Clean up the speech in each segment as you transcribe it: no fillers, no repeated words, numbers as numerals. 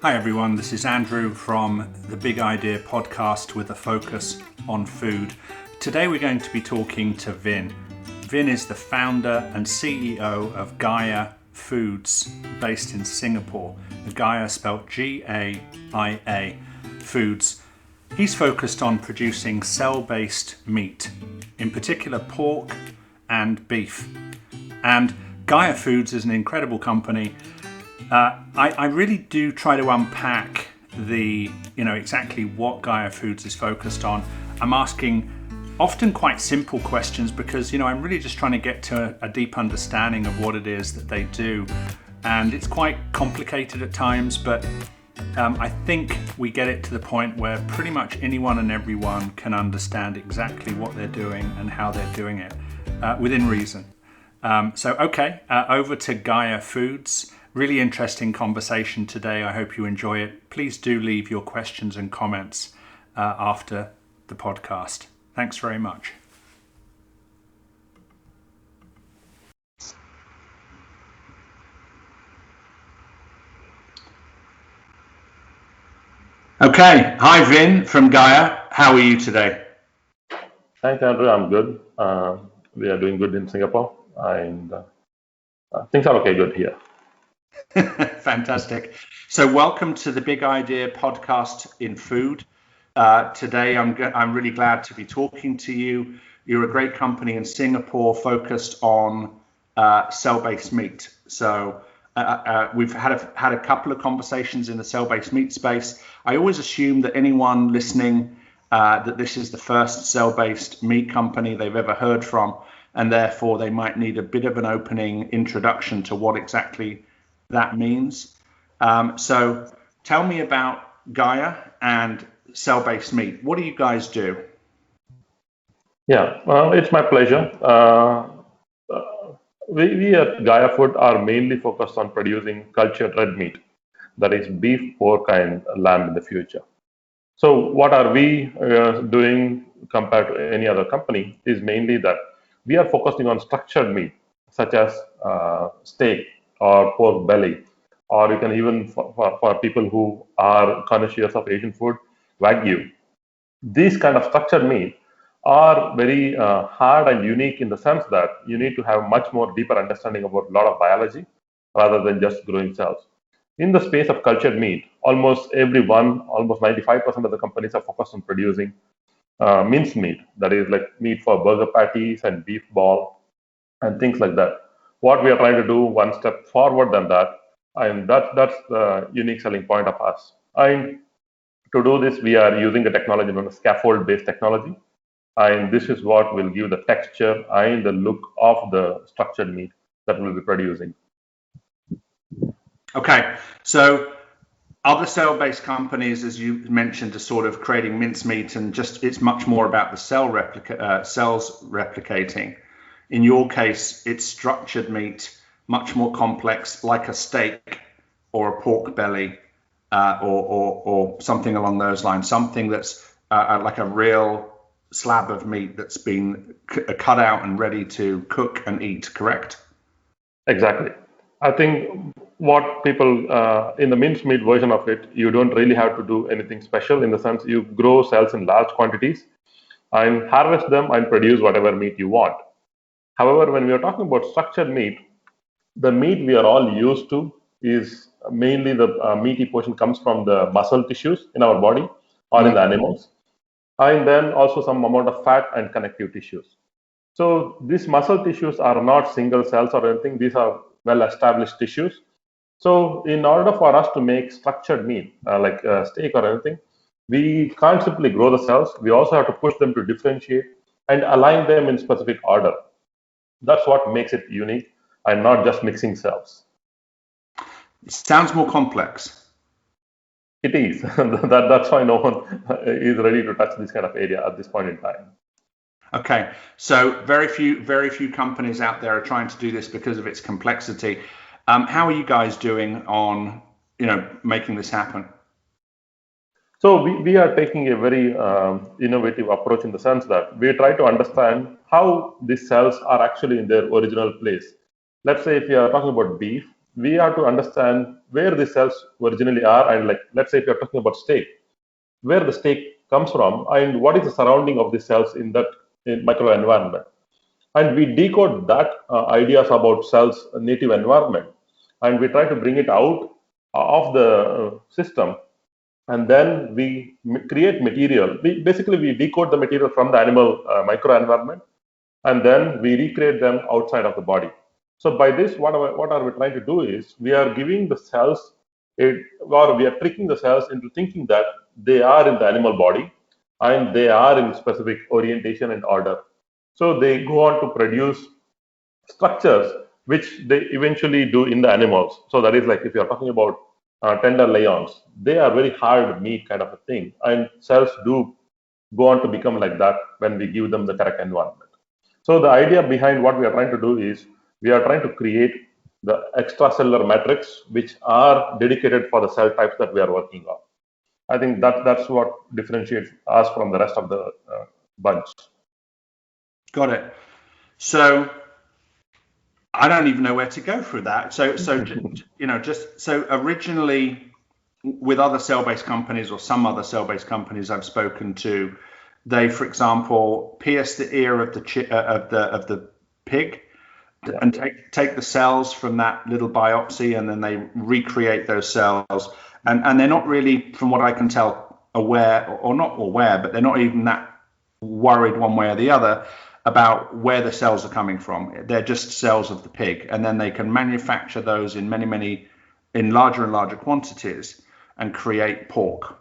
Hi everyone, this is Andrew from the Big Idea podcast with a focus on food. Today we're going to be talking to Vin. Vin is the founder and CEO of Gaia Foods based in Singapore. Gaia spelled G-A-I-A Foods. He's focused on producing cell-based meat, in particular pork and beef. And Gaia Foods is an incredible company. I really do try to unpack exactly what Gaia Foods is focused on. I'm asking often quite simple questions because, I'm really just trying to get to a deep understanding of what it is that they do. And it's quite complicated at times, but I think we get it to the point where pretty much anyone and everyone can understand exactly what they're doing and how they're doing it within reason. Over to Gaia Foods. Really interesting conversation today. I hope you enjoy it. Please do leave your questions and comments after the podcast. Thanks very much. Okay. Hi, Vin from Gaia. How are you today? Thanks, Andrew. I'm good. We are doing good in Singapore, and things are okay, good here. Fantastic. So welcome to the Big Idea podcast in food. Today, I'm really glad to be talking to you. You're a great company in Singapore focused on cell-based meat. So we've had a couple of conversations in the cell-based meat space. I always assume that anyone listening that this is the first cell-based meat company they've ever heard from, and therefore they might need a bit of an opening introduction to what exactly that means. So tell me about Gaia and cell-based meat. What do you guys do? Yeah, it's my pleasure. We at Gaia Food are mainly focused on producing cultured red meat, that is beef, pork, and lamb in the future. So what are we doing compared to any other company is mainly that we are focusing on structured meat, such as steak or pork belly, or you can even for people who are connoisseurs of Asian food, Wagyu. These kind of structured meat are very hard and unique in the sense that you need to have much more deeper understanding about a lot of biology rather than just growing cells. In the space of cultured meat, almost 95% of the companies are focused on producing minced meat, that is like meat for burger patties and beef ball and things like that. What we are trying to do one step forward than that, and that's the unique selling point of us. And to do this, we are using a technology known as scaffold-based technology, and this is what will give the texture and the look of the structured meat that we'll be producing. Okay, so other cell-based companies, as you mentioned, are sort of creating mincemeat, and just it's much more about the cells replicating. In your case, it's structured meat, much more complex, like a steak or a pork belly, or something along those lines. Something that's like a real slab of meat that's been cut out and ready to cook and eat. Correct? Exactly. I think what people in the mincemeat version of it, you don't really have to do anything special in the sense you grow cells in large quantities and harvest them and produce whatever meat you want. However, when we are talking about structured meat, the meat we are all used to is mainly the meaty portion comes from the muscle tissues in our body or in the animals, and then also some amount of fat and connective tissues. So these muscle tissues are not single cells or anything. These are well-established tissues. So in order for us to make structured meat, like steak or anything, we can't simply grow the cells. We also have to push them to differentiate and align them in specific order. That's what makes it unique and not just mixing cells. It sounds more complex. It is. That's why no one is ready to touch this kind of area at this point in time. Okay, so very few companies out there are trying to do this because of its complexity. How are you guys doing on, making this happen? So we are taking a very innovative approach in the sense that we try to understand how these cells are actually in their original place. Let's say if you are talking about beef, we have to understand where the cells originally are, and like let's say if you're talking about steak, where the steak comes from, and what is the surrounding of the cells in that microenvironment. And we decode that ideas about cells native environment, and we try to bring it out of the system, and then we create material. We decode the material from the animal microenvironment, and then we recreate them outside of the body. So by this, what are we trying to do is we are giving the cells or we are tricking the cells into thinking that they are in the animal body and they are in specific orientation and order. So they go on to produce structures which they eventually do in the animals. So that is like if you are talking about tender lions, they are very hard meat kind of a thing, and cells do go on to become like that when we give them the correct environment. So the idea behind what we are trying to do is we are trying to create the extracellular matrix which are dedicated for the cell types that we are working on. I think that's what differentiates us from the rest of the bunch. Got it. So I don't even know where to go through that. So just so originally with other cell-based companies or some other cell-based companies I've spoken to, they, for example, pierce the ear of the pig and take the cells from that little biopsy, and then they recreate those cells. And they're not really, from what I can tell, aware, or not aware, but they're not even that worried one way or the other about where the cells are coming from. They're just cells of the pig, and then they can manufacture those in in larger and larger quantities and create pork.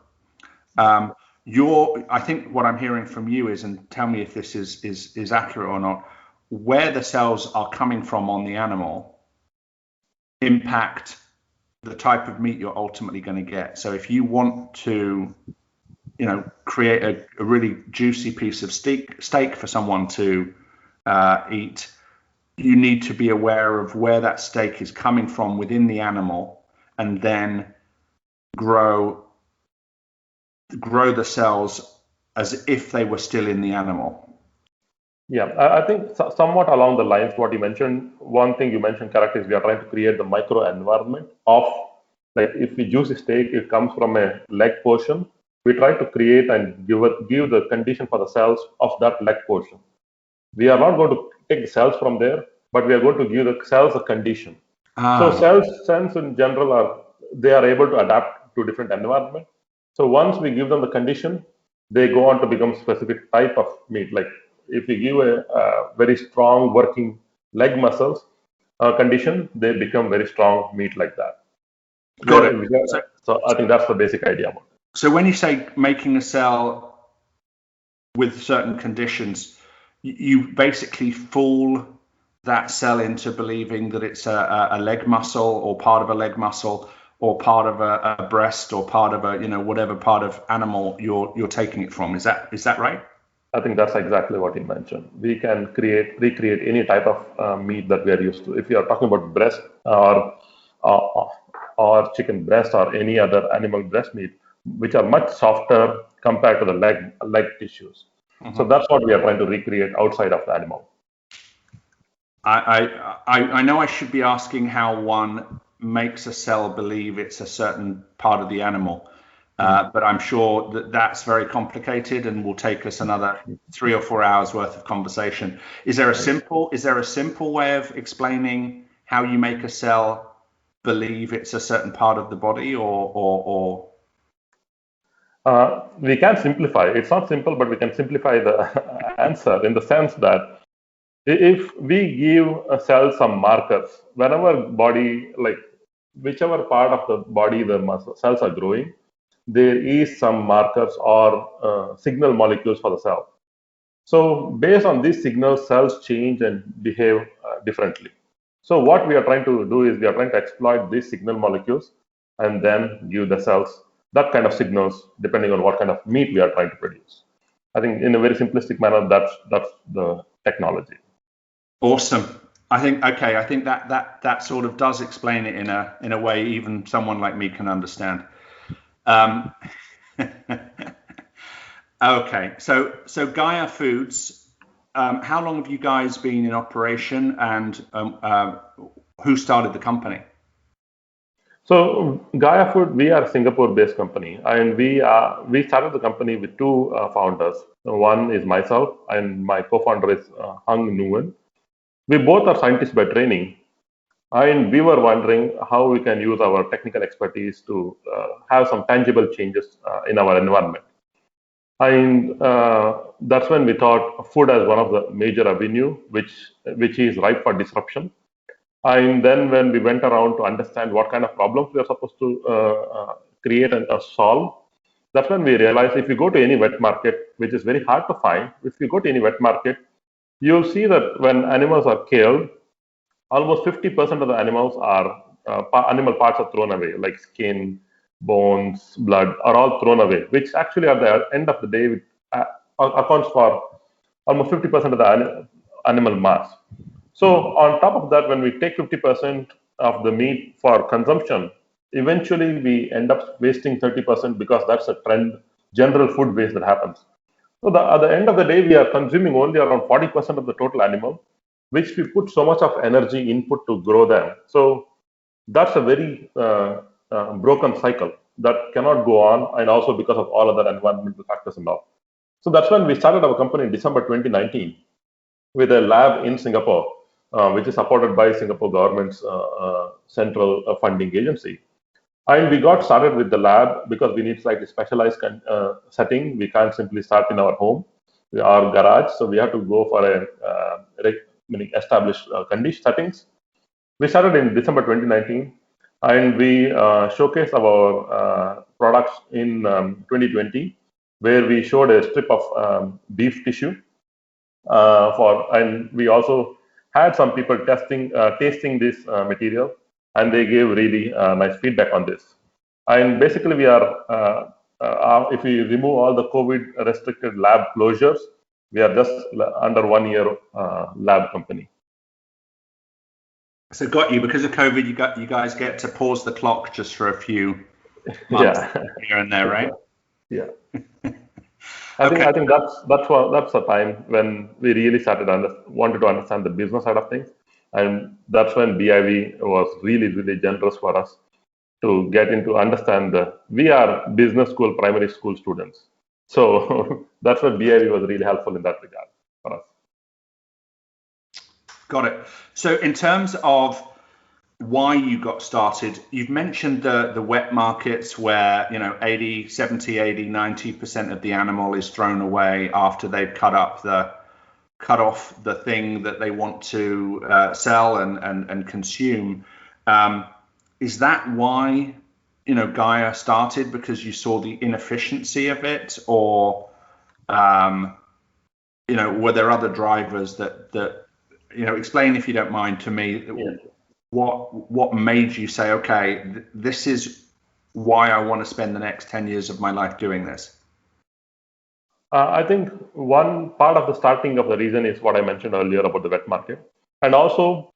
I think what I'm hearing from you is, and tell me if this is accurate or not, where the cells are coming from on the animal impact the type of meat you're ultimately going to get. So if you want to, create a really juicy piece of steak for someone to eat, you need to be aware of where that steak is coming from within the animal, and then grow the cells as if they were still in the animal. Yeah, I think somewhat along the lines what you mentioned. One thing you mentioned correct is we are trying to create the microenvironment of, like if we juice a steak, it comes from a leg portion. We try to create and give the condition for the cells of that leg portion. We are not going to take the cells from there, but we are going to give the cells a condition. So cells in general are able to adapt to different environment. So once we give them the condition, they go on to become specific type of meat. Like if we give a very strong working leg muscles condition, they become very strong meat like that. Got it. So I think that's the basic idea about it. So when you say making a cell with certain conditions, you basically fool that cell into believing that it's a leg muscle or part of a leg muscle or part of a breast or part of a whatever part of animal you're taking it from. Is that right? I think that's exactly what you mentioned. We can recreate any type of meat that we are used to. If you are talking about breast or chicken breast or any other animal breast meat, which are much softer compared to the leg tissues. Mm-hmm. So that's what we are trying to recreate outside of the animal. I know I should be asking how one makes a cell believe it's a certain part of the animal. But I'm sure that's very complicated and will take us another 3 or 4 hours worth of conversation. Is there a simple way of explaining how you make a cell believe it's a certain part of the body, or? We can simplify. It's not simple, but we can simplify the answer in the sense that if we give a cell some markers, whenever body, like whichever part of the body the cells are growing, there is some markers or signal molecules for the cell. So based on these signals, cells change and behave differently. So what we are trying to do is we are trying to exploit these signal molecules and then give the cells that kind of signals depending on what kind of meat we are trying to produce. I think in a very simplistic manner, that's the technology. Awesome. I think that sort of does explain it in a way even someone like me can understand. Okay, so Gaia Foods, how long have you guys been in operation, and who started the company? So Gaia Food, we are a Singapore-based company, and we started the company with two founders. One is myself, and my co-founder is Hung Nguyen. We both are scientists by training, and we were wondering how we can use our technical expertise to have some tangible changes in our environment. And that's when we thought food as one of the major avenue, which is ripe for disruption. And then when we went around to understand what kind of problems we are supposed to create and solve, that's when we realized if you go to any wet market, which is very hard to find, if you go to any wet market, you'll see that when animals are killed, almost 50% of the animals are animal parts are thrown away, like skin, bones, blood are all thrown away, which actually at the end of the day accounts for almost 50% of the animal mass. So on top of that, when we take 50% of the meat for consumption, eventually we end up wasting 30% because that's a trend, general food waste that happens. So at the end of the day, we are consuming only around 40% of the total animal, which we put so much of energy input to grow them. So that's a very broken cycle that cannot go on, and also because of all other environmental factors and all. So that's when we started our company in December 2019 with a lab in Singapore, which is supported by Singapore government's central funding agency. And we got started with the lab because we need slightly specialized setting. We can't simply start in our home, our garage. So we have to go for established condition settings. We started in December 2019, and we showcased our products in 2020, where we showed a strip of beef tissue and we also had some people tasting this material, and they gave really nice feedback on this. And basically, we are if we remove all the COVID restricted lab closures, we are just under 1 year lab company. So got you, because of COVID, you guys get to pause the clock just for a few months here and there, right? Yeah. I think that's a time when we really wanted to understand the business side of things, and that's when BIV was really generous for us to get into understand we are business school, primary school students, so that's what BIV was really helpful in that regard for us. Got it. So in terms of why you got started, you've mentioned the wet markets where 80, 70, 80, 90% of the animal is thrown away after they've cut off the thing that they want to sell and consume. Is that why Gaia started, because you saw the inefficiency of it, or were there other drivers that explain, if you don't mind, to me? Yeah. What made you say, okay, this is why I want to spend the next 10 years of my life doing this? I think one part of the starting of the reason is what I mentioned earlier about the wet market. And also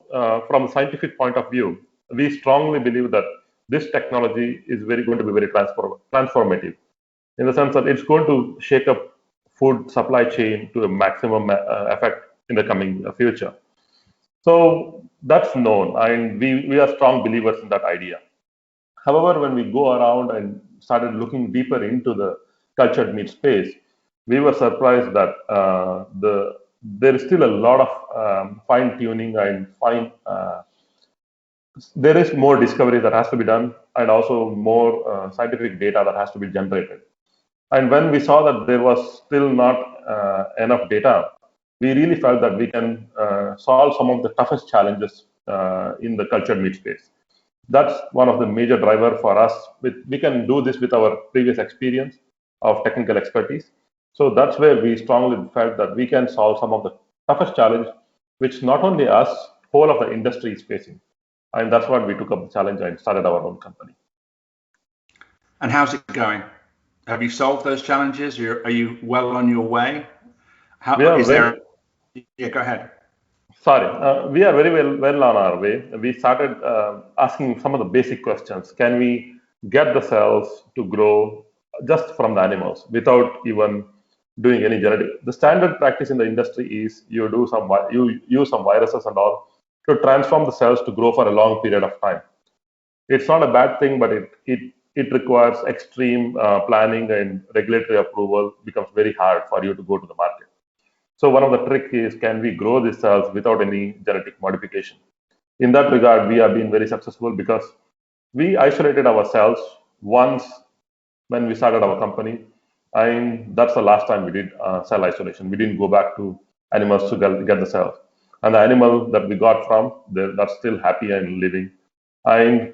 from a scientific point of view, we strongly believe that this technology is going to be very transformative, in the sense that it's going to shake up food supply chain to a maximum effect in the coming future. So that's known, and we are strong believers in that idea. However, when we go around and started looking deeper into the cultured meat space, we were surprised that there is still a lot of fine tuning and there is more discovery that has to be done, and also more scientific data that has to be generated. And when we saw that there was still not enough data, we really felt that we can solve some of the toughest challenges in the cultured meat space. That's one of the major drivers for us. We can do this with our previous experience of technical expertise. So that's where we strongly felt that we can solve some of the toughest challenge, which not only us, whole of the industry is facing. And that's why we took up the challenge and started our own company. And how's it going? Have you solved those challenges? Are you well on your way? Yeah, go ahead. Sorry, we are very well on our way. We started asking some of the basic questions. Can we get the cells to grow just from the animals without even doing any genetic? The standard practice in the industry is you use some viruses and all to transform the cells to grow for a long period of time. It's not a bad thing, but it requires extreme planning, and regulatory approval becomes very hard for you to go to the market. So one of the trick is, can we grow these cells without any genetic modification? In that regard, we have been very successful because we isolated our cells once when we started our company, and that's the last time we did cell isolation. We didn't go back to animals to get the cells, and the animal that we got from, that's still happy and living, and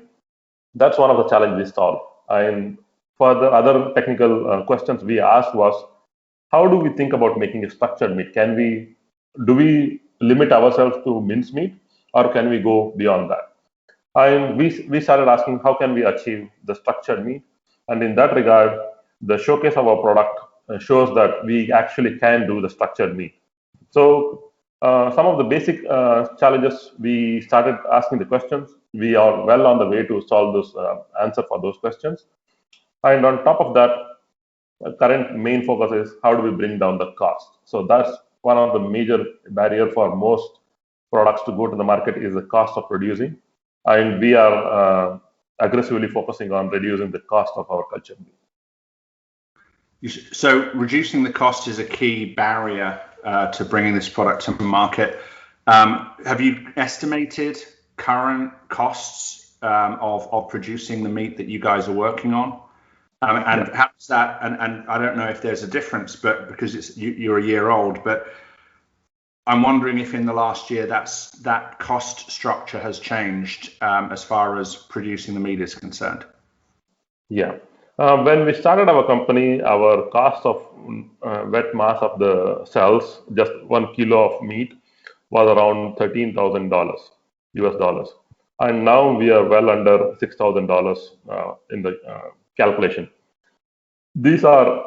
that's one of the challenges we solved. And for the other technical questions we asked was, how do we think about making a structured meat? Do we limit ourselves to mince meat, or can we go beyond that? And we started asking, how can we achieve the structured meat? And in that regard, the showcase of our product shows that we actually can do the structured meat. So some of the basic challenges, we started asking the questions. We are well on the way to solve those answer for those questions. And on top of that, current main focus is how do we bring down the cost. So that's one of the major barrier for most products to go to the market, is the cost of producing, and we are aggressively focusing on reducing the cost of our culture meat. So reducing the cost is a key barrier to bringing this product to the market. Have you estimated current costs of producing the meat that you guys are working on? And how does that, and I don't know if there's a difference, but because you're a year old, but I'm wondering if in the last year that cost structure has changed as far as producing the meat is concerned. Yeah. When we started our company, our cost of wet mass of the cells, just 1 kilo of meat, was around $13,000 US dollars. And now we are well under $6,000 in the calculation. These are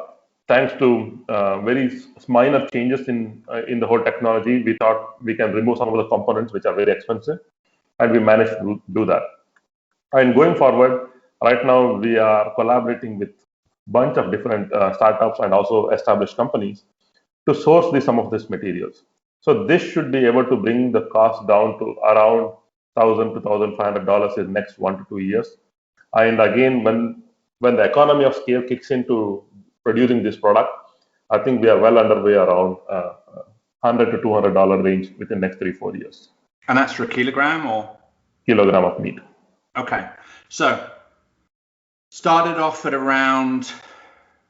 thanks to very minor changes in the whole technology. We thought we can remove some of the components which are very expensive, and we managed to do that. And going forward, right now we are collaborating with a bunch of different startups and also established companies to source some of these materials. So this should be able to bring the cost down to around $1,000 to $1,500 in the next 1 to 2 years. And again, when the economy of scale kicks into producing this product, I think we are well underway around $100 to $200 range within the next 3-4 years. And that's for a kilogram or? Kilogram of meat. Okay. So started off at around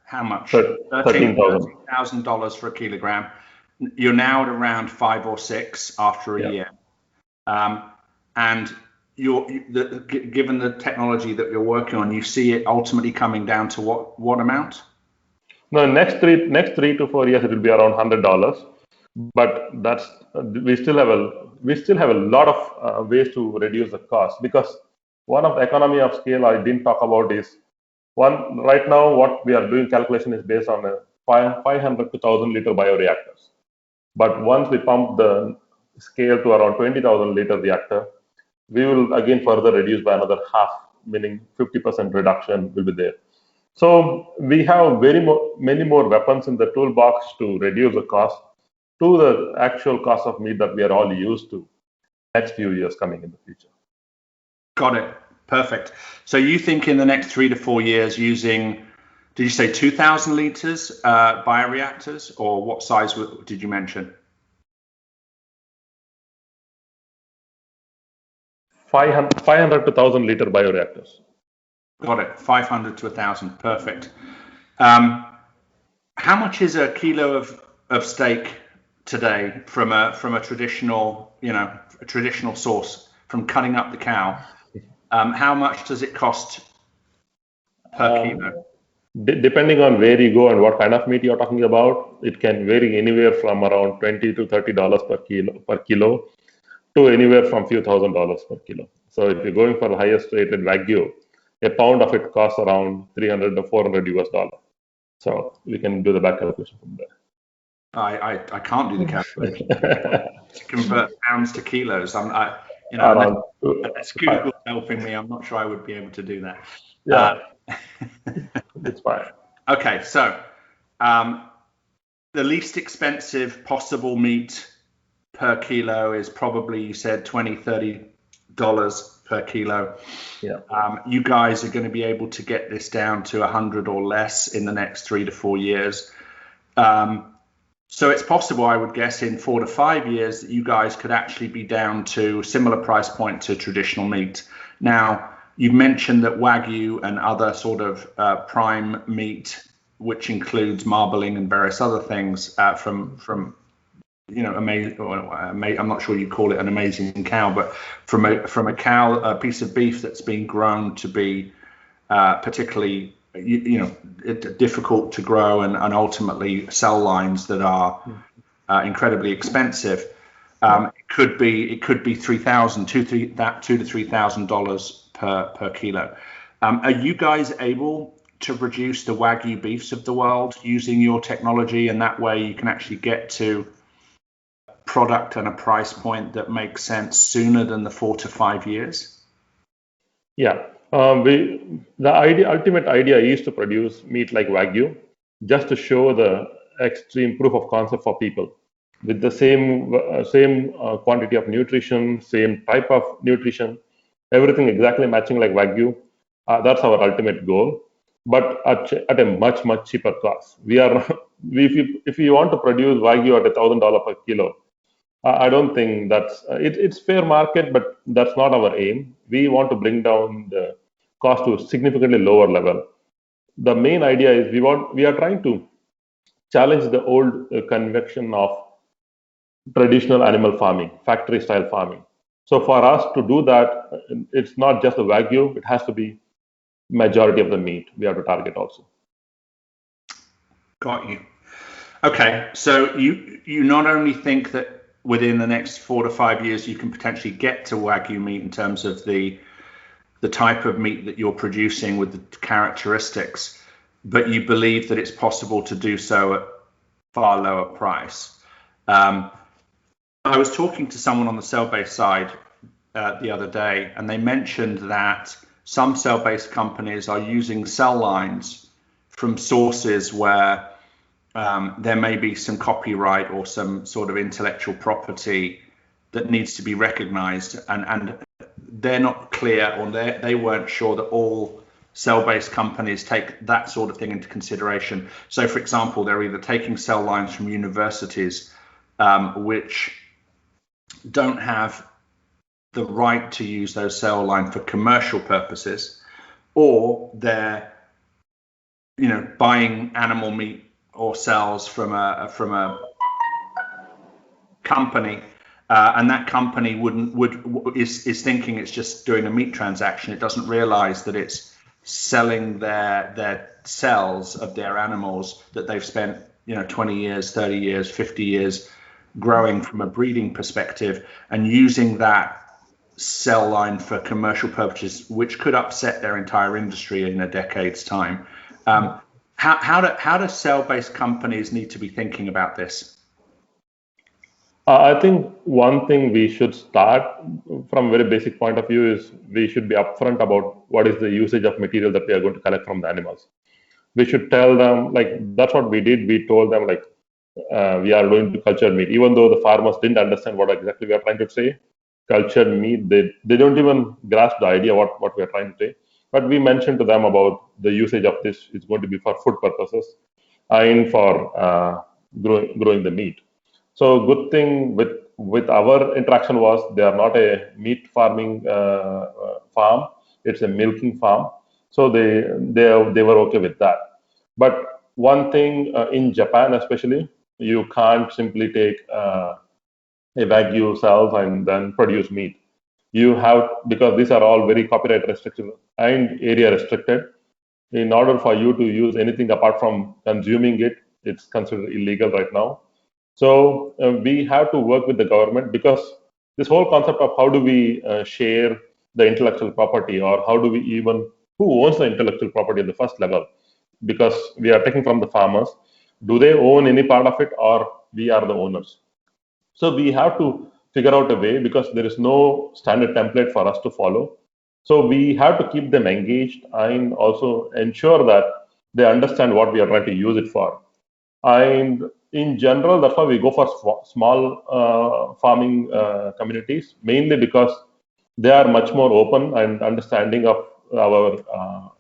how much? $13,000 for a kilogram. You're now at around 5 or 6 after a year. And given the technology that you're working on, you see it ultimately coming down to what amount? No, next three to 4 years it will be around $100. But that's we still have a lot of ways to reduce the cost, because one of the economy of scale I didn't talk about is one. Right now, what we are doing calculation is based on a 500 to 1,000 liter bioreactors. But once we pump the scale to around 20,000 liter reactor, we will again further reduce by another half, meaning 50% reduction will be there. So we have many more weapons in the toolbox to reduce the cost to the actual cost of meat that we are all used to next few years coming in the future. Got it. Perfect. So you think in the next 3 to 4 years using, did you say 2,000 liters bioreactors, or what size did you mention? 500 to 1,000 liter bioreactors. Got it. 500 to 1,000. Perfect. How much is a kilo of steak today from a traditional, a traditional source, from cutting up the cow? How much does it cost per kilo? Depending on where you go and what kind of meat you're talking about, it can vary anywhere from around $20 to $30 per kilo to anywhere from few $1,000s per kilo. So if you're going for the highest rated Wagyu, a pound of it costs around $300 to $400 US dollars. So we can do the back calculation from there. I can't do the calculation. To convert pounds to kilos, unless Google helping me, I'm not sure I would be able to do that. Yeah, it's fine. Okay, so the least expensive possible meat per kilo is probably, you said, $20-$30 per kilo. Yeah. You guys are going to be able to get this down to 100 or less in the next 3 to 4 years. So it's possible, I would guess, in 4 to 5 years that you guys could actually be down to similar price point to traditional meat. Now, you mentioned that Wagyu and other sort of prime meat, which includes marbling and various other things from amazing. I'm not sure you call it an amazing cow, but from a cow, a piece of beef that's been grown to be particularly difficult to grow and ultimately cell lines that are incredibly expensive. It could be $2,000 to $3,000 per kilo. Are you guys able to produce the Wagyu beefs of the world using your technology, and that way you can actually get to product and a price point that makes sense sooner than the 4 to 5 years? Yeah. The ultimate idea is to produce meat like Wagyu, just to show the extreme proof of concept for people with the same quantity of nutrition, same type of nutrition, everything exactly matching like Wagyu. That's our ultimate goal, but at a much cheaper cost. If you want to produce Wagyu at $1,000 per kilo, I don't think it's fair market, but that's not our aim. We want to bring down the cost to a significantly lower level. The main idea is we are trying to challenge the old conviction of traditional animal farming, factory style farming. So for us to do that, it's not just the Wagyu, it has to be majority of the meat we have to target also. Got you. Okay, so you not only think that within the next 4 to 5 years you can potentially get to Wagyu meat in terms of the type of meat that you're producing with the characteristics, but you believe that it's possible to do so at far lower price. I was talking to someone on the cell-based side the other day, and they mentioned that some cell-based companies are using cell lines from sources where there may be some copyright or some sort of intellectual property that needs to be recognized, and they're not clear, or they weren't sure that all cell-based companies take that sort of thing into consideration. So, for example, they're either taking cell lines from universities which don't have the right to use those cell lines for commercial purposes, or they're buying animal meat or cells from a company, and that company is thinking it's just doing a meat transaction. It doesn't realize that it's selling their cells of their animals that they've spent 20 years, 30 years, 50 years growing from a breeding perspective, and using that cell line for commercial purposes, which could upset their entire industry in a decade's time. How do cell-based companies need to be thinking about this? I think one thing we should start from a very basic point of view is we should be upfront about what is the usage of material that we are going to collect from the animals. We should tell them, that's what we did. We told them we are going to culture meat, even though the farmers didn't understand what exactly we are trying to say. Cultured meat, they don't even grasp the idea what we are trying to say. But we mentioned to them about the usage of this is going to be for food purposes and for growing the meat. So good thing with our interaction was they are not a meat farming farm; it's a milking farm. So they were okay with that. But one thing in Japan, especially, you can't simply take a Wagyu cells and then produce meat. You have, because these are all very copyright restricted and area restricted. In order for you to use anything apart from consuming it, it's considered illegal right now. So we have to work with the government, because this whole concept of how do we share the intellectual property, or who owns the intellectual property at the first level, because we are taking from the farmers. Do they own any part of it, or we are the owners? So we have to figure out a way, because there is no standard template for us to follow. So we have to keep them engaged and also ensure that they understand what we are trying to use it for. And in general, that's why we go for small farming communities, mainly because they are much more open and understanding of our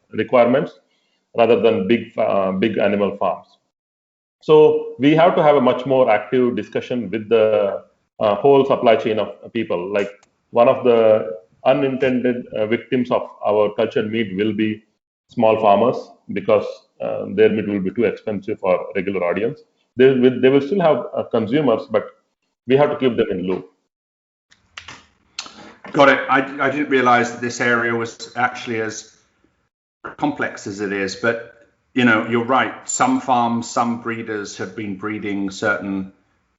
requirements rather than big animal farms. So we have to have a much more active discussion with the whole supply chain of people. Like one of the unintended victims of our cultured meat will be small farmers because their meat will be too expensive for regular audience. They will still have consumers, but we have to keep them in loop. Got it. I didn't realize that this area was actually as complex as it is, but you're right. Some farms, some breeders have been breeding certain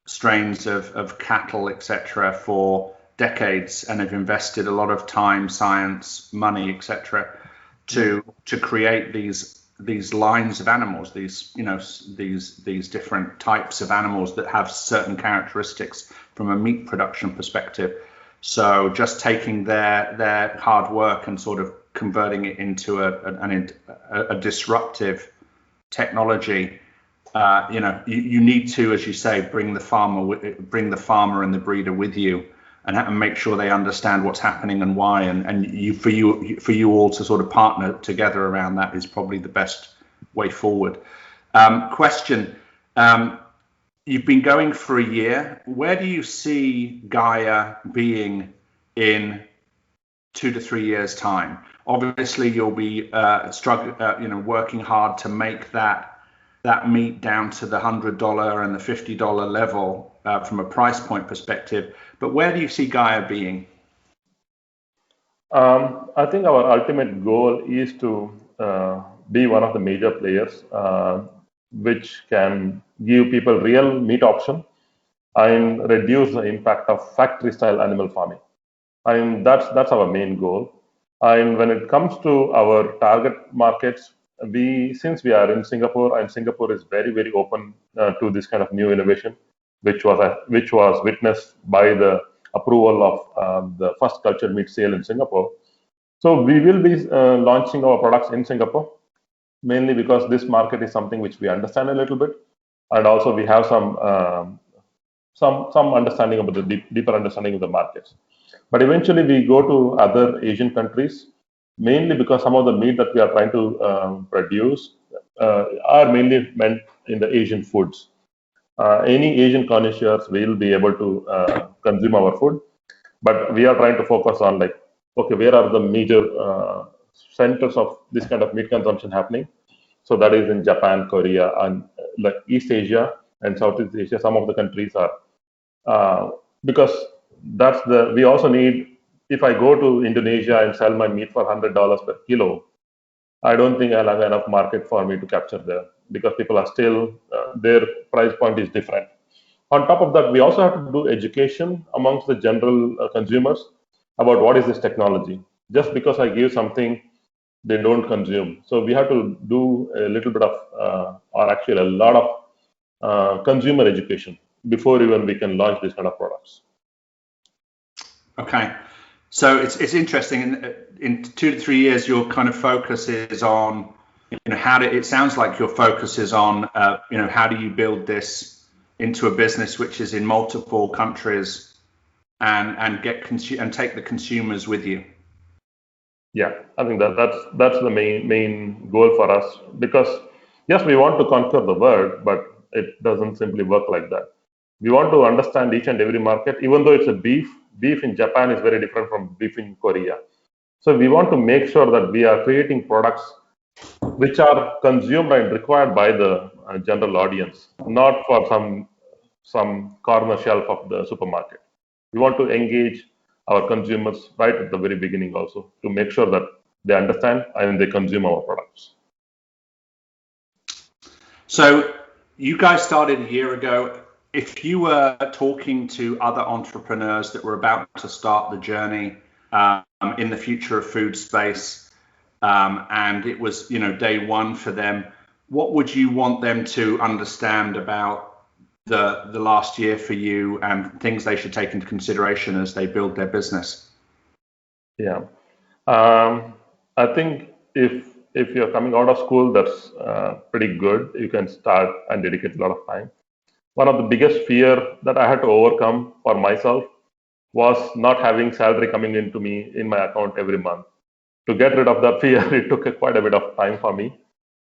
strains of cattle, etc., for decades and have invested a lot of time, science, money, etc., to create these lines of animals, these different types of animals that have certain characteristics from a meat production perspective. So just taking their hard work and sort of converting it into a disruptive technology, you need to, as you say, bring the farmer and the breeder with you, and make sure they understand what's happening and why, and for you all to sort of partner together around that is probably the best way forward. Question. You've been going for a year. Where do you see Gaia being in 2 to 3 years' time? Obviously, you'll be working hard to make that meat down to the $100 and the $50 level from a price point perspective. But where do you see Gaia being? I think our ultimate goal is to be one of the major players which can give people real meat option and reduce the impact of factory style animal farming. And that's our main goal. And when it comes to our target markets, since we are in Singapore, and Singapore is very, very open to this kind of new innovation, which was witnessed by the approval of the first cultured meat sale in Singapore. So we will be launching our products in Singapore, mainly because this market is something which we understand a little bit, and also we have some understanding about the deeper understanding of the markets. But eventually we go to other Asian countries, mainly because some of the meat that we are trying to produce are mainly meant in the Asian foods. Any Asian connoisseurs will be able to consume our food, but we are trying to focus on where are the major centers of this kind of meat consumption happening. So that is in Japan, Korea, and like East Asia and Southeast Asia. Some of the countries are because we also need. If I go to Indonesia and sell my meat for $100 per kilo, I don't think I'll have enough market for me to capture there, because people are still their price point is different. On top of that, we also have to do education amongst the general consumers about what is this technology. Just because I give something, they don't consume. So we have to do a little bit of, or actually a lot of consumer education before even we can launch these kind of products. Okay, so it's interesting. In 2 to 3 years, your kind of focus is on, it sounds like your focus is on, how do you build this into a business which is in multiple countries and take the consumers with you. Yeah, I think that's the main goal for us, because yes, we want to conquer the world, but it doesn't simply work like that. We want to understand each and every market, even though it's a beef in Japan is very different from beef in Korea. So we want to make sure that we are creating products which are consumed and required by the general audience, not for some corner shelf of the supermarket. We want to engage our consumers right at the very beginning also, to make sure that they understand and they consume our products. So you guys started a year ago. If you were talking to other entrepreneurs that were about to start the journey in the future of food space, and it was day one for them, what would you want them to understand about the last year for you and things they should take into consideration as they build their business? Yeah, I think if you're coming out of school, that's pretty good. You can start and dedicate a lot of time. One of the biggest fear that I had to overcome for myself was not having salary coming into me in my account every month. To get rid of that fear, it took quite a bit of time for me.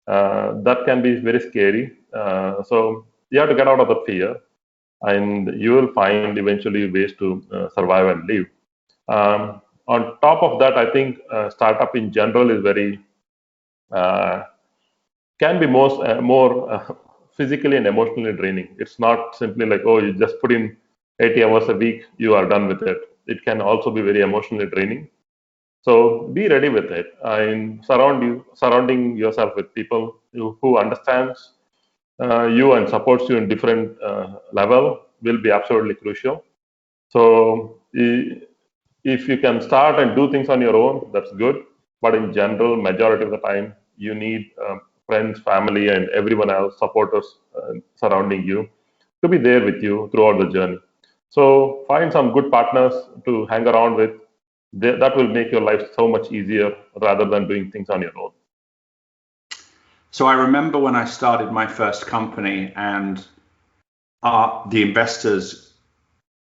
That can be very scary. So you have to get out of the fear, and you will find eventually ways to survive and live. On top of that, I think startup in general is very can be more physically and emotionally draining. It's not simply like, oh, you just put in 80 hours a week, you are done with it. It can also be very emotionally draining. So be ready with it, and surrounding yourself with people who understands you and supports you in different level will be absolutely crucial. So if you can start and do things on your own, that's good. But in general, majority of the time, you need friends, family, and everyone else, supporters surrounding you, to be there with you throughout the journey. So find some good partners to hang around with. That will make your life so much easier rather than doing things on your own. So I remember when I started my first company, and the investors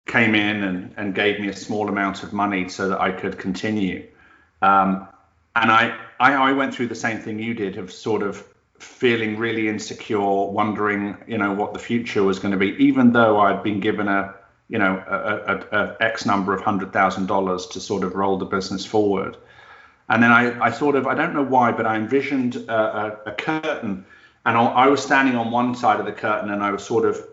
came in and gave me a small amount of money so that I could continue. And I went through the same thing you did, of sort of feeling really insecure, wondering, what the future was going to be, even though I'd been given a X number of $100,000 to sort of roll the business forward. And then I don't know why, but I envisioned a curtain, and I was standing on one side of the curtain, and I was sort of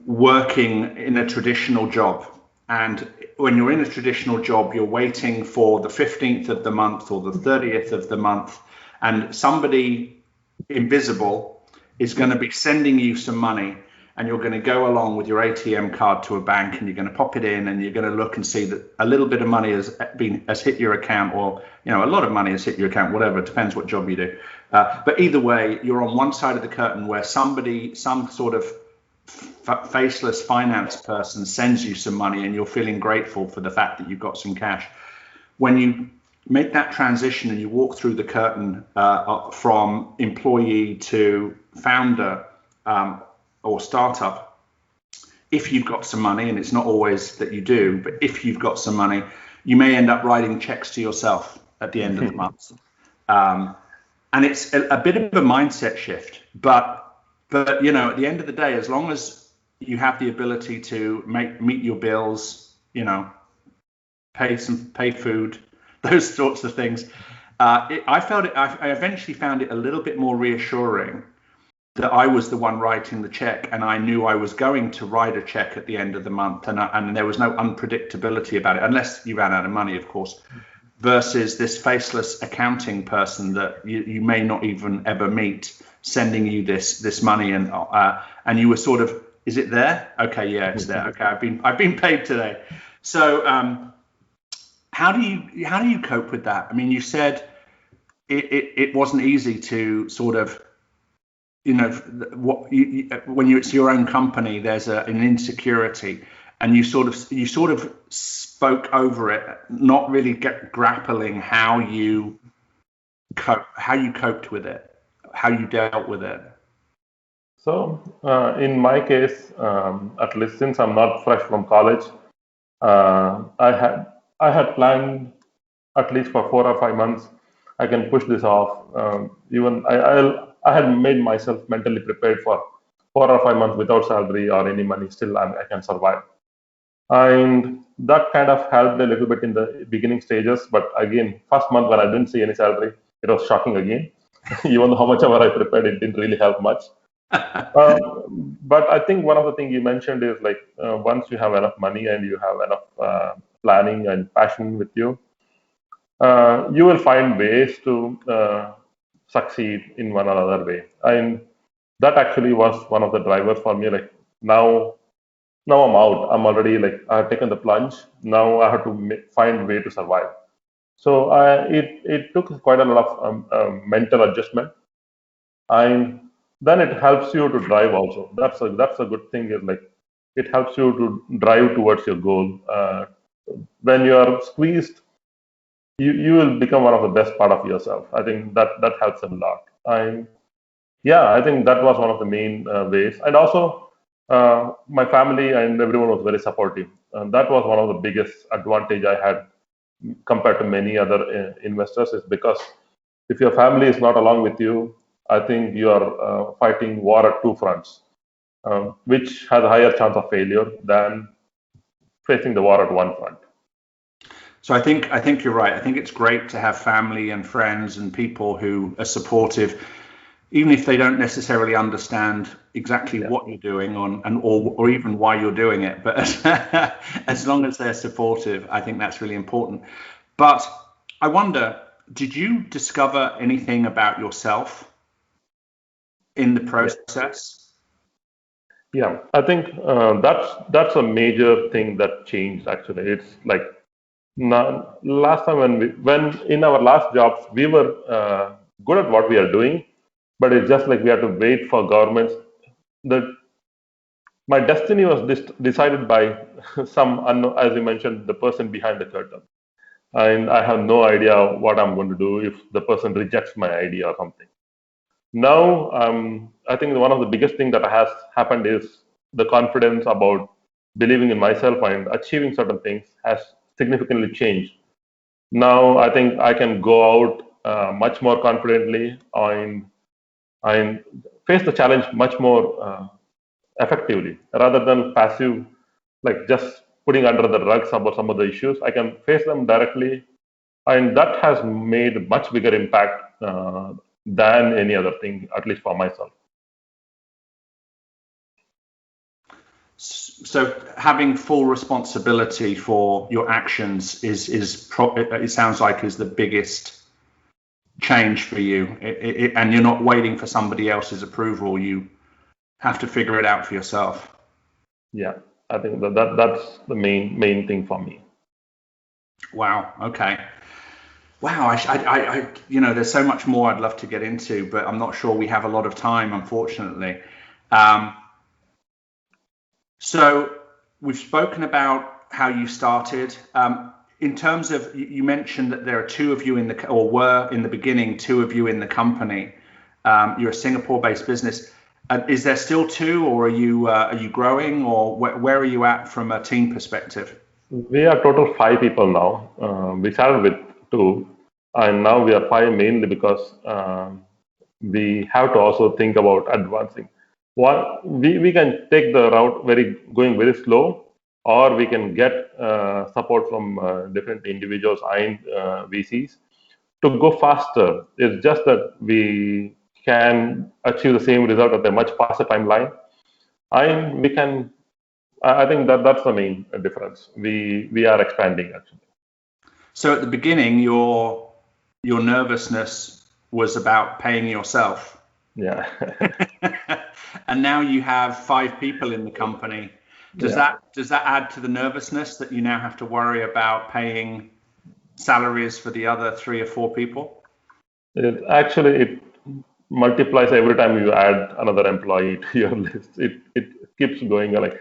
working in a traditional job. And when you're in a traditional job, you're waiting for the 15th of the month or the 30th of the month, and somebody invisible is going to be sending you some money, and you're going to go along with your ATM card to a bank, and you're going to pop it in, and you're going to look and see that a little bit of money has hit your account, or a lot of money has hit your account, whatever. It depends what job you do. But either way, you're on one side of the curtain where some sort of faceless finance person sends you some money, and you're feeling grateful for the fact that you've got some cash. When you make that transition and you walk through the curtain from employee to founder or startup, if you've got some money, and it's not always that you do, but if you've got some money, you may end up writing checks to yourself at the end of the month. And it's a bit of a mindset shift, but at the end of the day, as long as you have the ability to meet your bills, pay food, those sorts of things, I eventually found it a little bit more reassuring that I was the one writing the check, and I knew I was going to write a check at the end of the month, and there was no unpredictability about it, unless you ran out of money, of course, versus this faceless accounting person that you may not even ever meet, sending you this money, and you were sort of, is it there? Okay, yeah, it's there. Okay, I've been paid today. So how do you cope with that? I mean, you said it wasn't easy to sort of, when it's your own company, there's an insecurity, and you sort of spoke over it, not really grappling how you coped with it, how you dealt with it. So in my case, at least since I'm not fresh from college, I had planned at least for 4 or 5 months. I can push this off. Even I had made myself mentally prepared for 4 or 5 months without salary or any money. Still, I can survive, and that kind of helped a little bit in the beginning stages. But again, first month when I didn't see any salary, it was shocking again. Even though how much ever I prepared, it didn't really help much. But I think one of the things you mentioned is like once you have enough money and you have enough planning and passion with you, you will find ways to succeed in one or other way. And that actually was one of the drivers for me. Like now I'm out. I'm already like I've taken the plunge. Now I have to find a way to survive. So it took quite a lot of mental adjustment, and then it helps you to drive also. That's a good thing. Is like it helps you to drive towards your goal. When you are squeezed, you will become one of the best part of yourself. I think that helps a lot. And yeah, I think that was one of the main ways. And also, my family and everyone was very supportive. And that was one of the biggest advantage I had compared to many other investors, is because if your family is not along with you, I think you are fighting war at two fronts, which has a higher chance of failure than facing the war at one front. So I think you're right. I think it's great to have family and friends and people who are supportive, even if they don't necessarily understand exactly what you're doing or even why you're doing it. But as long as they're supportive, I think that's really important. But I wonder, did you discover anything about yourself in the process? Yeah, I think that's a major thing that changed. Actually, it's like last time when in our last jobs we were good at what we are doing, but it's just like we had to wait for governments. My destiny was decided by some unknown, as you mentioned, the person behind the curtain, and I have no idea what I'm going to do if the person rejects my idea or something. Now, I think one of the biggest things that has happened is the confidence about believing in myself and achieving certain things has significantly changed. Now, I think I can go out much more confidently and face the challenge much more effectively rather than passive, like just putting under the rug some of the issues. I can face them directly, and that has made much bigger impact than any other thing, at least for myself. So having full responsibility for your actions it sounds like is the biggest change for you, and you're not waiting for somebody else's approval. You have to figure it out for yourself. Yeah, I think that's the main thing for me. Wow. Okay. Wow. I there's so much more I'd love to get into, but I'm not sure we have a lot of time, unfortunately. So we've spoken about how you started. In terms of, you mentioned that there are two of you were in the beginning, two of you in the company. You're a Singapore-based business. Is there still two, or are you growing, or where are you at from a team perspective? We are total 5 people now. We started with 2, and now we are 5 mainly because we have to also think about advancing. We can take the route going very slow, or we can get support from different individuals and VCs to go faster. It's just that we can achieve the same result at a much faster timeline, and we can. I think that's the main difference. We are expanding actually. So at the beginning, your nervousness was about paying yourself. Yeah. And now you have 5 people in the company. Does that add to the nervousness that you now have to worry about paying salaries for the other 3 or 4 people? It multiplies every time you add another employee to your list. It keeps going. Like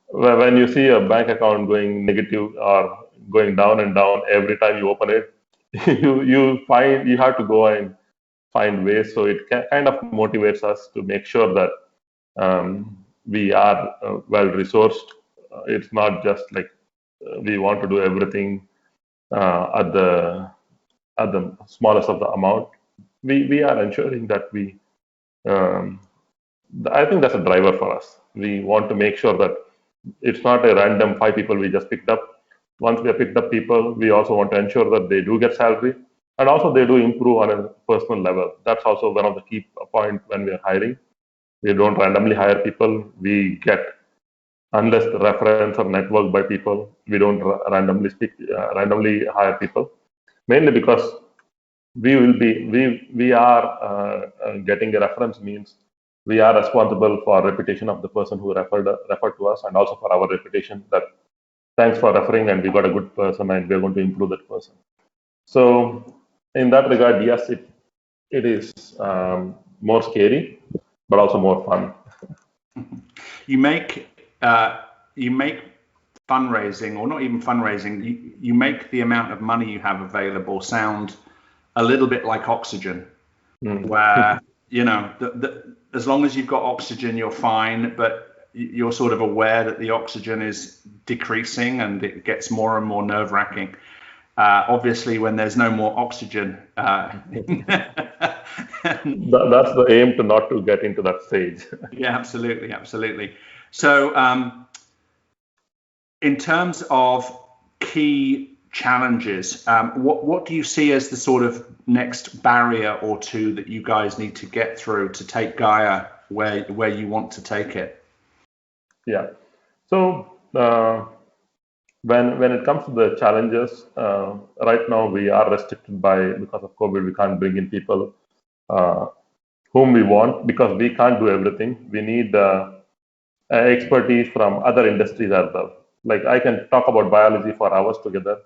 when you see a bank account going negative or going down and down every time you open it, you have to go and find ways. So it kind of motivates us to make sure that we are well resourced. It's not just like we want to do everything at the smallest of the amount. We are ensuring that I think that's a driver for us. We want to make sure that it's not a random 5 people we just picked up. Once we have picked up people, we also want to ensure that they do get salary, and also they do improve on a personal level. That's also one of the key points when we are hiring. We don't randomly hire people. We get, unless the reference or network by people, we don't randomly hire people. Mainly because we are getting a reference means we are responsible for reputation of the person who referred to us, and also for our reputation that thanks for referring and we got a good person and we're going to improve that person. So in that regard, yes, it is more scary, but also more fun. You make fundraising, or not even fundraising, you make the amount of money you have available sound a little bit like oxygen, where as long as you've got oxygen, you're fine. But you're sort of aware that the oxygen is decreasing and it gets more and more nerve-wracking. Obviously, when there's no more oxygen, That's the aim, to not to get into that stage. Yeah, absolutely. So, in terms of key challenges, what do you see as the sort of next barrier or two that you guys need to get through to take Gaia where you want to take it? Yeah. So when it comes to the challenges, right now we are restricted because of COVID. We can't bring in people whom we want, because we can't do everything. We need expertise from other industries as well. Like, I can talk about biology for hours together,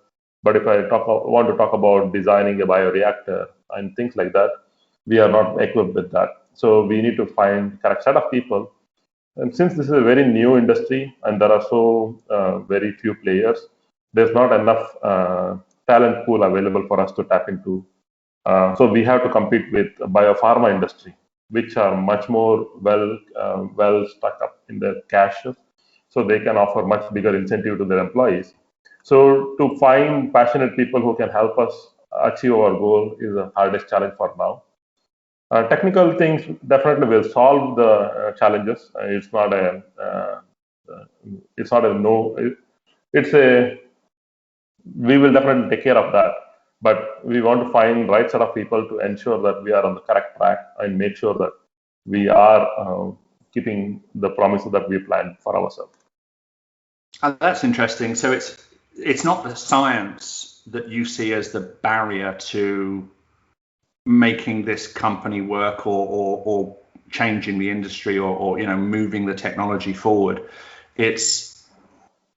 but if I want to talk about designing a bioreactor and things like that, we are not equipped with that. So we need to find correct set of people. And since this is a very new industry and there are so very few players, there's not enough talent pool available for us to tap into. So we have to compete with biopharma industry, which are much more well stuck up in their cash, so they can offer much bigger incentive to their employees. So to find passionate people who can help us achieve our goal is the hardest challenge for now. Technical things definitely will solve the challenges. It's not a no. It's a We will definitely take care of that. But we want to find right set of people to ensure that we are on the correct track and make sure that we are keeping the promises that we planned for ourselves. That's interesting. So it's not the science that you see as the barrier to making this company work or changing the industry or moving the technology forward. It's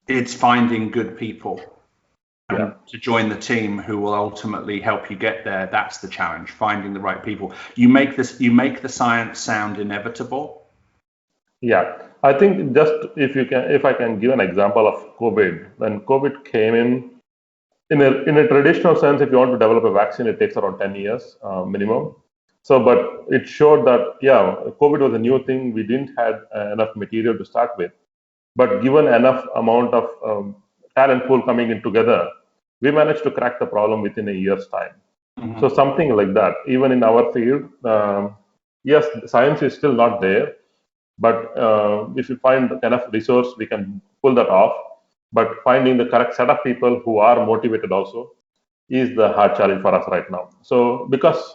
finding good people to join the team who will ultimately help you get there. That's the challenge, finding the right people. You make the science sound inevitable. Yeah, I think just if I can give an example of COVID. When COVID came in a traditional sense, if you want to develop a vaccine, it takes around 10 years minimum. So, but it showed that, COVID was a new thing. We didn't have enough material to start with. But given enough amount of talent pool coming in together, we managed to crack the problem within a year's time. Mm-hmm. So something like that. Even in our field, yes, science is still not there. But if you find enough resource, we can pull that off. But finding the correct set of people who are motivated also is the hard challenge for us right now. So because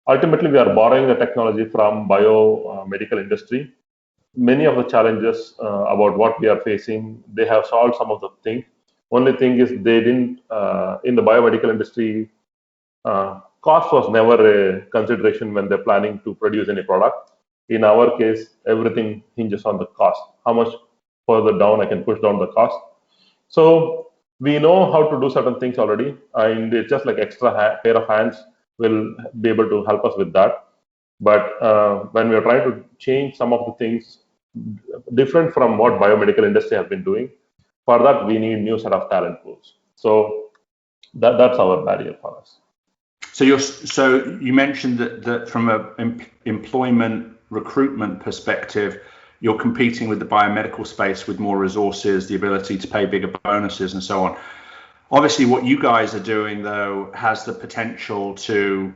ultimately we are borrowing the technology from biomedical industry, many of the challenges about what we are facing, they have solved some of the things. Only thing is they didn't, in the biomedical industry, cost was never a consideration when they're planning to produce any product. In our case, everything hinges on the cost. How much further down I can push down the cost. So we know how to do certain things already, and it's just like extra pair of hands will be able to help us with that. But when we are trying to change some of the things different from what biomedical industry has been doing, for that we need new set of talent pools. So that's our barrier for us. So you mentioned that from an employment recruitment perspective, you're competing with the biomedical space with more resources, the ability to pay bigger bonuses and so on. Obviously, what you guys are doing, though, has the potential to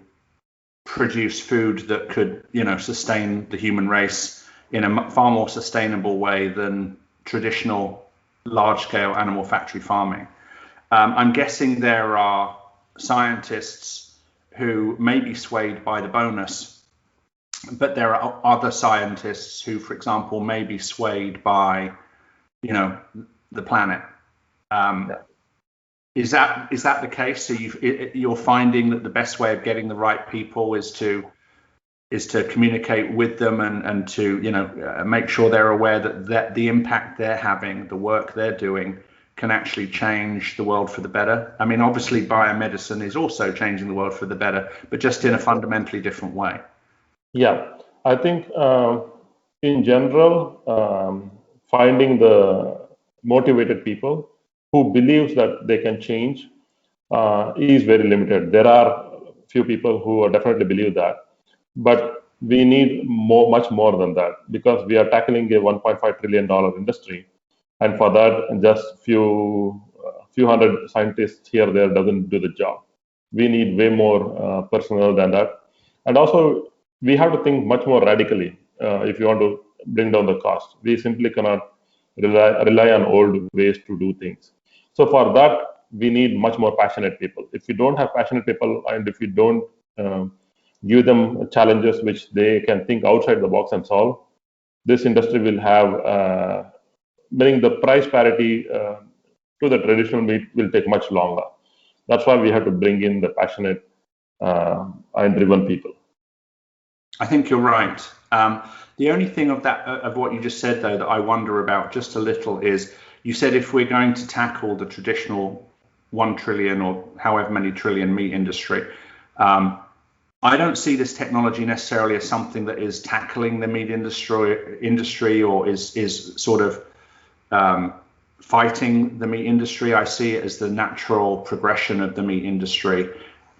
produce food that could, sustain the human race in a far more sustainable way than traditional large-scale animal factory farming. I'm guessing there are scientists who may be swayed by the bonus, but there are other scientists who, for example, may be swayed by, the planet. Is that the case? So you're finding that the best way of getting the right people is to communicate with them and to make sure they're aware that the impact they're having, the work they're doing, can actually change the world for the better. I mean, obviously, biomedicine is also changing the world for the better, but just in a fundamentally different way. Yeah, I think in general, finding the motivated people who believes that they can change is very limited. There are few people who definitely believe that, but we need much more than that, because we are tackling a $1.5 trillion industry, and for that, just few hundred scientists here there doesn't do the job. We need way more personnel than that, and also we have to think much more radically if you want to bring down the cost. We simply cannot rely on old ways to do things. So for that, we need much more passionate people. If we don't have passionate people, and if we don't give them challenges which they can think outside the box and solve, this industry will have bring the price parity to the traditional meat will take much longer. That's why we have to bring in the passionate and driven people. I think you're right. The only thing of what you just said, though, that I wonder about just a little is, you said if we're going to tackle the traditional 1 trillion or however many trillion meat industry, I don't see this technology necessarily as something that is tackling the meat industry or is sort of fighting the meat industry. I see it as the natural progression of the meat industry,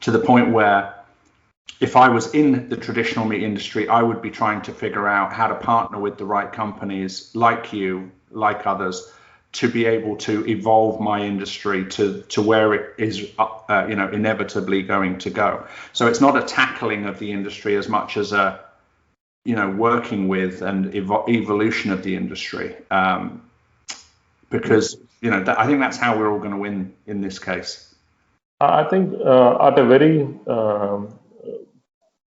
to the point where if I was in the traditional meat industry, I would be trying to figure out how to partner with the right companies like you, like others, to be able to evolve my industry to where it is, inevitably going to go. So it's not a tackling of the industry as much as a, working with and evolution of the industry. Because I think that's how we're all going to win in this case. I think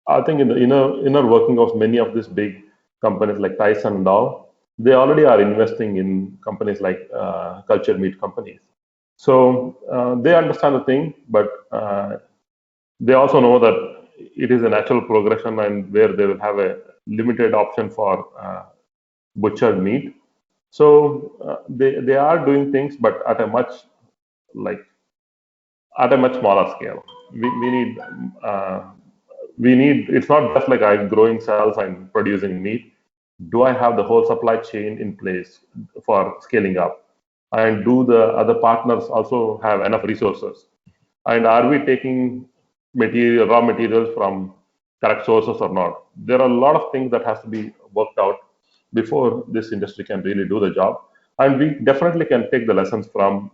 I think in the inner working of many of these big companies like Tyson and all, they already are investing in companies like cultured meat companies. So they understand the thing, but they also know that it is a natural progression, and where they will have a limited option for butchered meat. So they are doing things, but at a much smaller scale. We need. It's not just like I'm growing cells and producing meat. Do I have the whole supply chain in place for scaling up? And do the other partners also have enough resources? And are we taking raw materials from correct sources or not? There are a lot of things that has to be worked out before this industry can really do the job. And we definitely can take the lessons from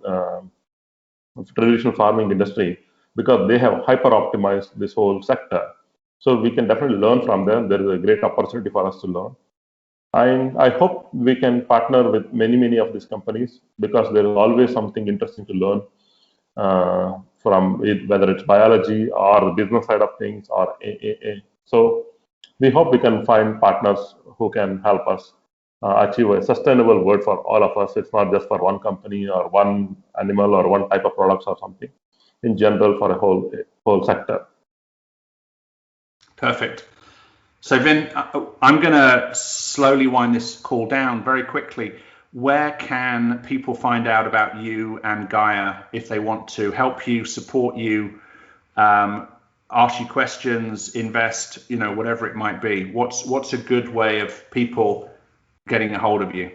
traditional farming industry, because they have hyper optimized this whole sector. So we can definitely learn from them. There is a great opportunity for us to learn. And I hope we can partner with many of these companies, because there is always something interesting to learn from it, whether it's biology or the business side of things or So we hope we can find partners who can help us achieve a sustainable world for all of us. It's not just for one company or one animal or one type of products or something. In general, for a whole sector. Perfect. So Vin, I'm going to slowly wind this call down very quickly. Where can people find out about you and Gaia if they want to help you, support you, ask you questions, invest, whatever it might be? What's a good way of people getting a hold of you?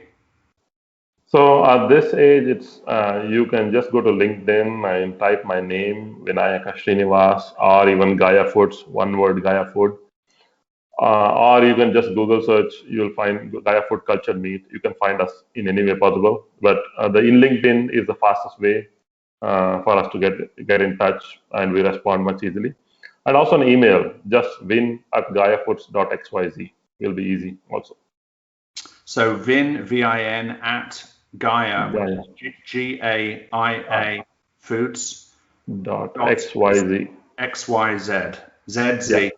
So at this age, it's you can just go to LinkedIn and type my name, Vinayaka Srinivas, or even Gaia Foods, one word, Gaia Food. Or you can just Google search, you'll find Gaia Food Cultured Meat. You can find us in any way possible. But in LinkedIn is the fastest way for us to get in touch, and we respond much easily. And also an email, just vin@gaiafoods.xyz. Will be easy also. So Vin, VIN, at Gaia, GAIA Foods .xyz. XYZ. ZZ.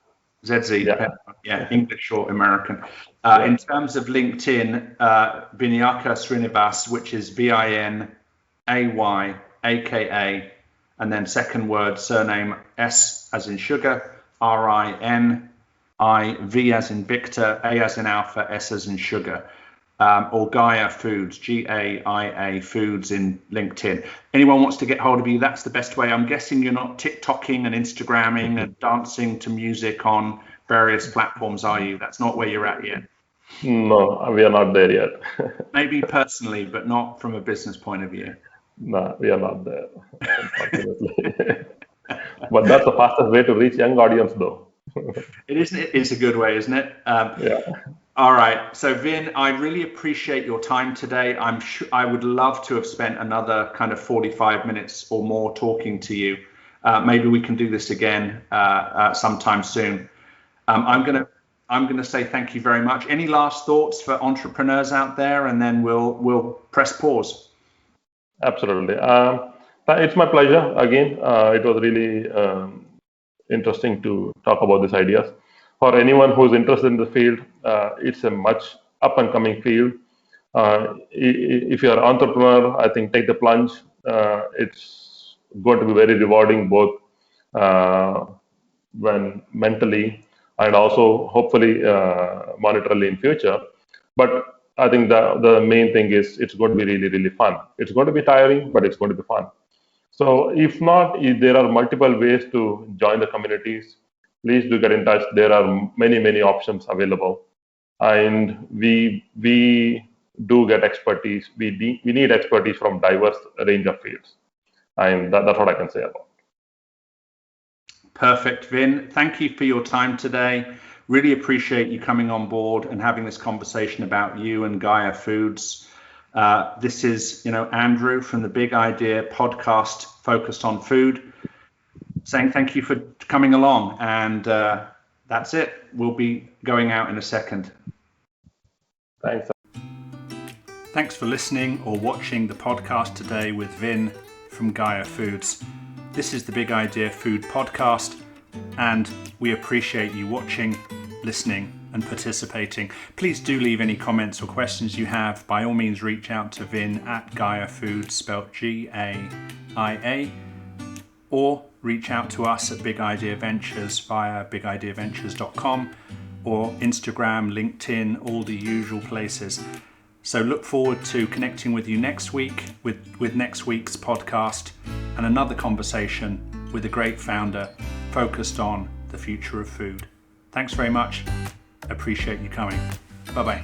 Yeah. English or American. In terms of LinkedIn, Vinayaka Srinivas, which is VINAYAKA, and then second word, surname, S as in sugar, RINIV as in Victor, A as in Alpha, S as in sugar. Or Gaia Foods, GAIA Foods in LinkedIn. Anyone wants to get hold of you, that's the best way. I'm guessing you're not TikToking and Instagramming and dancing to music on various platforms, are you? That's not where you're at yet. No, we are not there yet. Maybe personally, but not from a business point of view. No, we are not there, unfortunately. But that's the fastest way to reach young audience, though. It's a good way, isn't it? Yeah. All right. So Vin, I really appreciate your time today. I'm sure I would love to have spent another kind of 45 minutes or more talking to you. Maybe we can do this again sometime soon. I'm gonna say thank you very much. Any last thoughts for entrepreneurs out there, and then we'll press pause. Absolutely. It's my pleasure. Again, it was really interesting to talk about these ideas. For anyone who's interested in the field, it's a much up and coming field. If you're an entrepreneur, I think take the plunge. It's going to be very rewarding, both when mentally and also hopefully monetarily in future. But I think the main thing is it's going to be really, really fun. It's going to be tiring, but it's going to be fun. So if not, if there are multiple ways to join the communities, please do get in touch. There are many, many options available. And we do get expertise. We need expertise from diverse range of fields. And that's what I can say about it. Perfect, Vin. Thank you for your time today. Really appreciate you coming on board and having this conversation about you and Gaia Foods. This is, Andrew from the Big Idea podcast focused on food, saying thank you for coming along. And that's it. We'll be going out in a second. Thanks. Thanks for listening or watching the podcast today with Vin from Gaia Foods. This is the Big Idea Food Podcast, and we appreciate you watching, listening, and participating. Please do leave any comments or questions you have. By all means, reach out to Vin at Gaia Foods, spelled GAIA, or reach out to us at Big Idea Ventures via bigideaventures.com or Instagram, LinkedIn, all the usual places. So look forward to connecting with you next week with next week's podcast and another conversation with a great founder focused on the future of food. Thanks very much. Appreciate you coming. Bye-bye.